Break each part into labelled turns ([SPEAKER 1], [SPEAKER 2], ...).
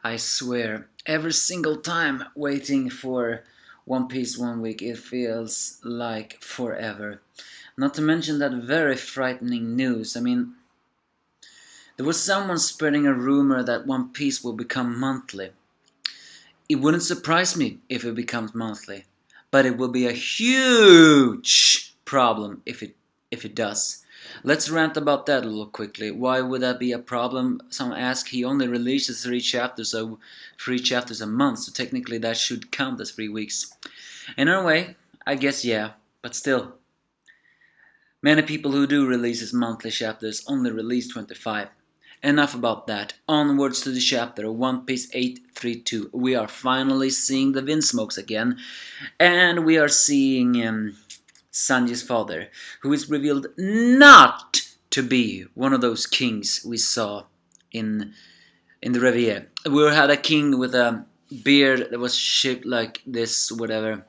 [SPEAKER 1] I swear, every single time waiting for One Piece 1 week, it feels like forever. Not to mention that very frightening news. I mean, there was someone spreading a rumor that One Piece will become monthly. It wouldn't surprise me if it becomes monthly, but it will be a huge problem if it does. Let's rant about that a little quickly. Why would that be a problem? Some ask. He only releases three chapters a month, so technically that should count as 3 weeks. In a way, I guess yeah, but still. Many people who do releases monthly chapters only release 25. Enough about that. Onwards to the chapter One Piece 832. We are finally seeing the Vinsmokes again, and we are seeing Sanji's father, who is revealed not to be one of those kings we saw in the Revier. We had a king with a beard that was shaped like this, whatever.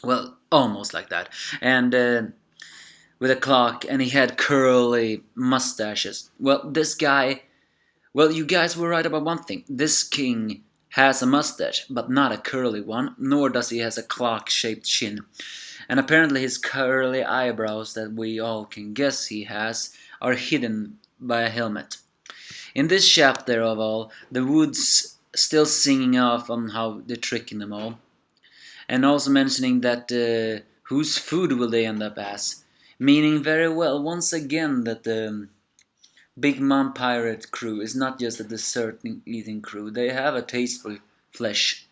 [SPEAKER 1] Well, almost like that, and with a clock, and he had curly mustaches. Well, this guy. Well, you guys were right about one thing. This king has a mustache, but not a curly one, nor does he has a clock-shaped chin. And apparently his curly eyebrows that we all can guess he has are hidden by a helmet. In this chapter of all, the Woods still singing off on how they're tricking them all. And also mentioning that whose food will they end up as? Meaning very well, once again, that the Big Mom pirate crew is not just a dessert-eating crew. They have a taste for flesh.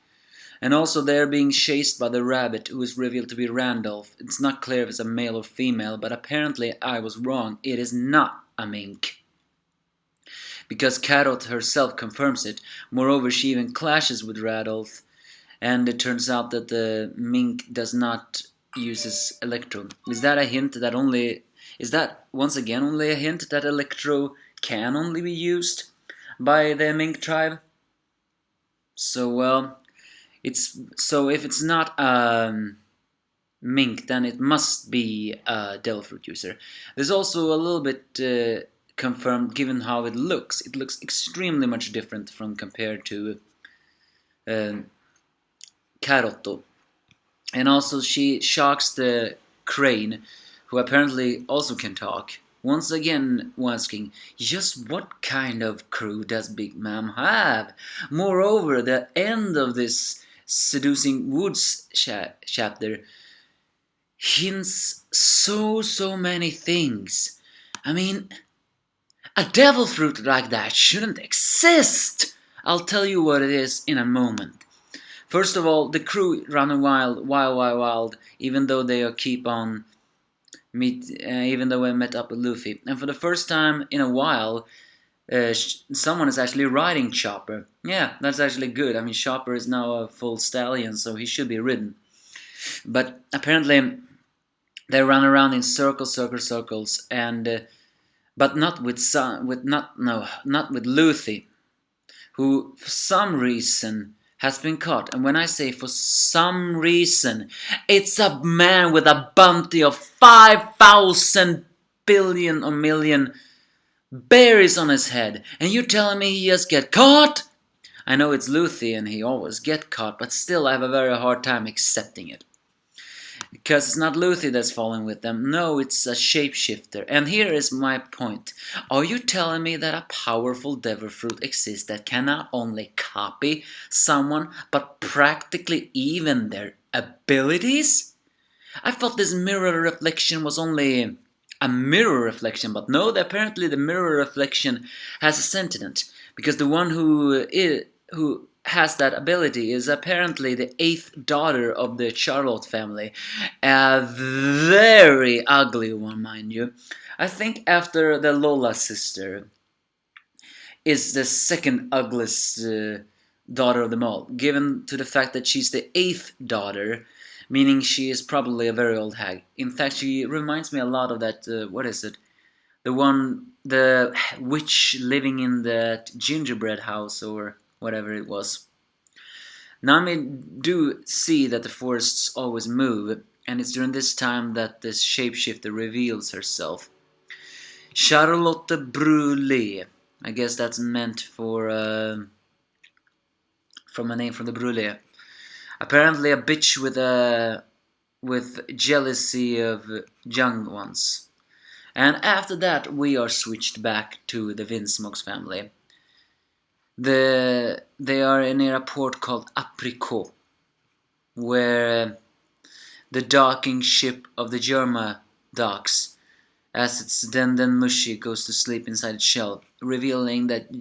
[SPEAKER 1] And also they are being chased by the rabbit, who is revealed to be Randolph. It's not clear if it's a male or female, but apparently I was wrong. It is not a mink. Because Carrot herself confirms it. Moreover, she even clashes with Randolph. And it turns out that the mink does not use electro. Is that a hint that only... Is that, once again, only a hint that electro can only be used by the mink tribe? So, well, if it's not a mink, then it must be a devil fruit user. There's also a little bit confirmed, given how it looks. It looks extremely much different from compared to Carotto. And also she shocks the crane, who apparently also can talk. Once again asking, just what kind of crew does Big Mom have? Moreover, the end of this Seducing Woods chapter hints so many things. I mean, a devil fruit like that shouldn't exist! I'll tell you what it is in a moment. First of all, the crew run wild, even though they keep on even though I met up with Luffy. And for the first time in a while, someone is actually riding Chopper. Yeah, that's actually good. I mean, Chopper is now a full stallion, so he should be ridden. But apparently, they run around in circles, and but not with not with Luffy, who for some reason has been caught. And when I say for some reason, it's a man with a bounty of 5,000 billion or million berries on his head. And you're telling me he just get caught? I know it's Luffy and he always get caught, but still I have a very hard time accepting it. Because it's not Luffy that's falling with them. No, it's a shapeshifter. And here is my point. Are you telling me that a powerful devil fruit exists that can not only copy someone, but practically even their abilities? I thought this mirror reflection was only a mirror reflection, but no, apparently the mirror reflection has a sentient. Because the one who has that ability is apparently the 8th daughter of the Charlotte family. A very ugly one, mind you. I think after the Lola sister is the second ugliest daughter of them all, given to the fact that she's the 8th daughter, meaning she is probably a very old hag. In fact, she reminds me a lot of that, what is it? The witch living in that gingerbread house or whatever it was. Nami do see that the forests always move, and it's during this time that this shapeshifter reveals herself. Charlotte Brûlée. I guess that's meant for from a name from the Brûlé. Apparently a bitch with jealousy of young ones. And after that we are switched back to the Vinsmoke's family. They are near a port called Apricot, where the docking ship of the Germa docks, as its Den Mushi goes to sleep inside its shell, revealing that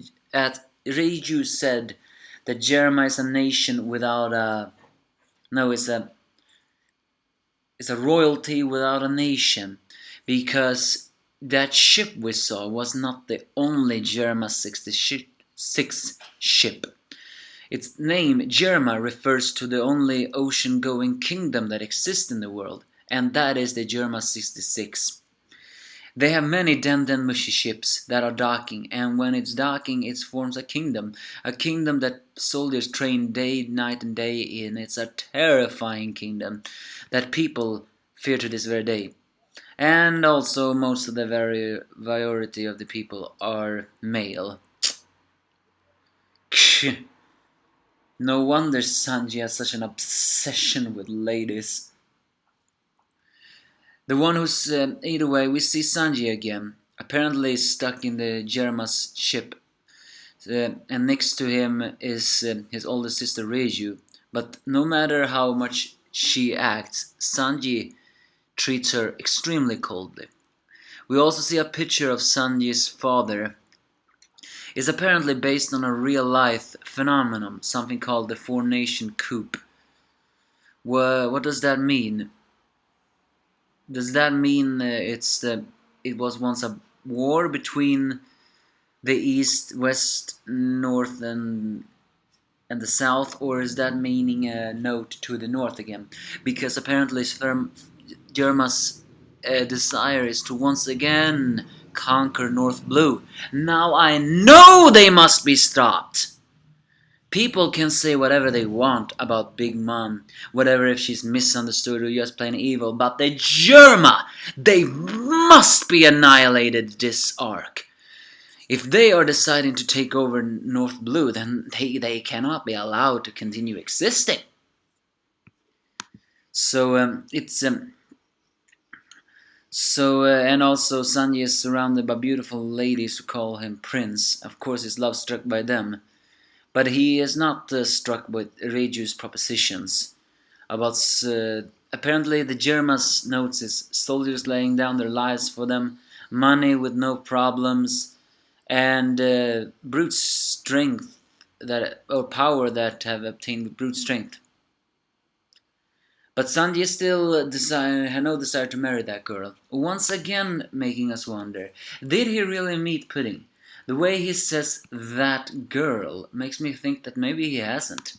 [SPEAKER 1] Reiju said that Germa is a nation without a... No, it's a royalty without a nation, because that ship we saw was not the only Germa 66 ship. Its name, Germa, refers to the only ocean-going kingdom that exists in the world, and that is the Germa 66. They have many Den Mushi ships that are docking, and when it's docking, it forms a kingdom that soldiers train day, night and day in. It's a terrifying kingdom that people fear to this very day. And also most of the majority of the people are male. No wonder Sanji has such an obsession with ladies. The one who's... either way, we see Sanji again. Apparently stuck in the Germa's ship. And next to him is his older sister Reiju. But no matter how much she acts, Sanji treats her extremely coldly. We also see a picture of Sanji's father. It's apparently based on a real-life phenomenon, something called the Four Nation Coup. What does that mean? Does that mean it was once a war between the East, West, North, and the South, or is that meaning a note to the North again? Because apparently Germa's desire is to once again conquer North Blue. Now I know they must be stopped! People can say whatever they want about Big Mom, whatever if she's misunderstood or just plain evil, but the Germa, they must be annihilated this arc. If they are deciding to take over North Blue, then they cannot be allowed to continue existing. So and also Sanji is surrounded by beautiful ladies who call him Prince. Of course he's love struck by them. But he is not struck with Reiju's propositions. Apparently the Germa's notes soldiers laying down their lives for them, money with no problems, and brute strength or power that have obtained with brute strength. But Sanji still had no desire to marry that girl, once again making us wonder, did he really meet Pudding? The way he says that girl makes me think that maybe he hasn't.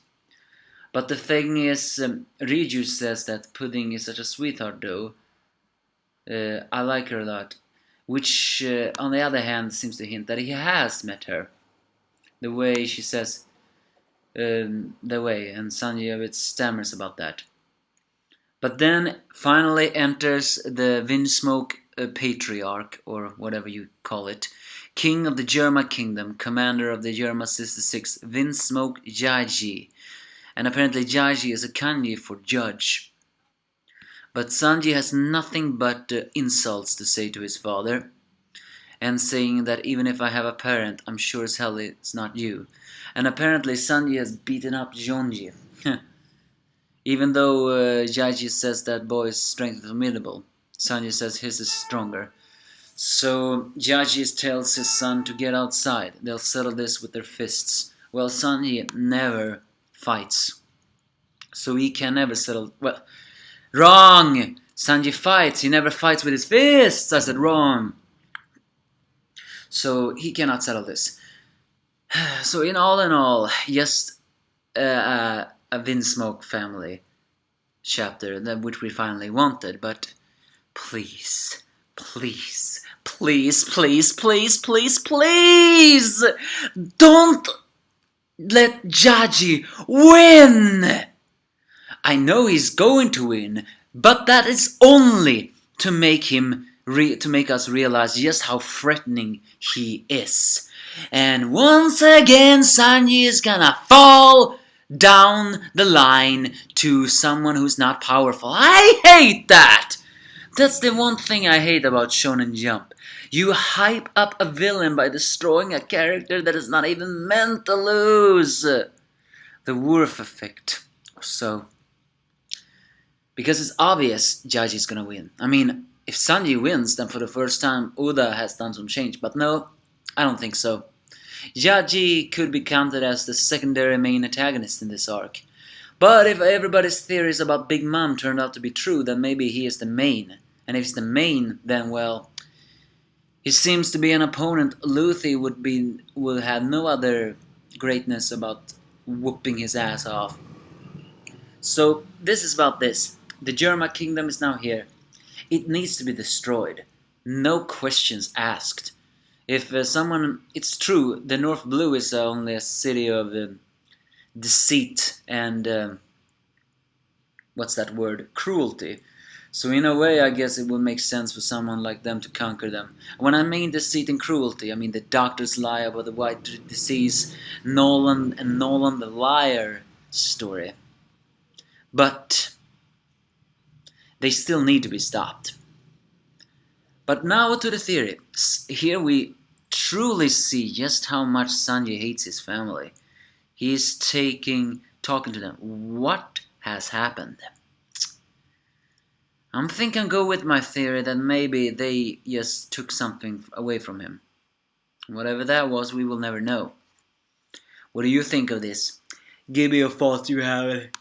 [SPEAKER 1] But the thing is, Reiju says that Pudding is such a sweetheart though. I like her a lot. Which, on the other hand, seems to hint that he has met her. The way she says, and Sanji a bit stammers about that. But then, finally enters the Vinsmoke Patriarch, or whatever you call it, King of the Germa Kingdom, commander of the Germa 66, Vinsmoke Jajji. And apparently Jajji is a kanji for judge. But Sanji has nothing but insults to say to his father, and saying that even if I have a parent, I'm sure as hell it's not you. And apparently Sanji has beaten up Jonji. Even though Jajji says that boy's strength is formidable, Sanji says his is stronger. So Jajji tells his son to get outside. They'll settle this with their fists. Well, Sanji never fights. So he can never settle... Well, wrong! Sanji fights. He never fights with his fists. I said wrong. So he cannot settle this. So in all, just a Vinsmoke family chapter, which we finally wanted. But please... Please, don't let Jajji win! I know he's going to win, but that is only to make us realize just how threatening he is. And once again, Sanji is gonna fall down the line to someone who's not powerful. I hate that! That's the one thing I hate about Shonen Jump. You hype up a villain by destroying a character that is not even meant to lose. The Worf effect. So, because it's obvious Jajji's gonna win. I mean, if Sanji wins, then for the first time Oda has done some change. But no, I don't think so. Jajji could be counted as the secondary main antagonist in this arc. But if everybody's theories about Big Mom turned out to be true, then maybe he is the main. And if he's the main, then well, he seems to be an opponent Luffy would have no other greatness about whooping his ass off. So this is about this. The Germa kingdom is now here. It needs to be destroyed. No questions asked. If it's true, the North Blue is only a city of deceit and what's that word? Cruelty. So in a way, I guess it would make sense for someone like them to conquer them. When I mean deceit and cruelty, I mean the doctor's lie about the white disease, Nolan the liar story. But they still need to be stopped. But now to the theory. Here we truly see just how much Sanji hates his family. He is talking to them. What has happened? I'm thinking go with my theory that maybe they just took something away from him. Whatever that was, we will never know. What do you think of this? Give me your thoughts, you have it.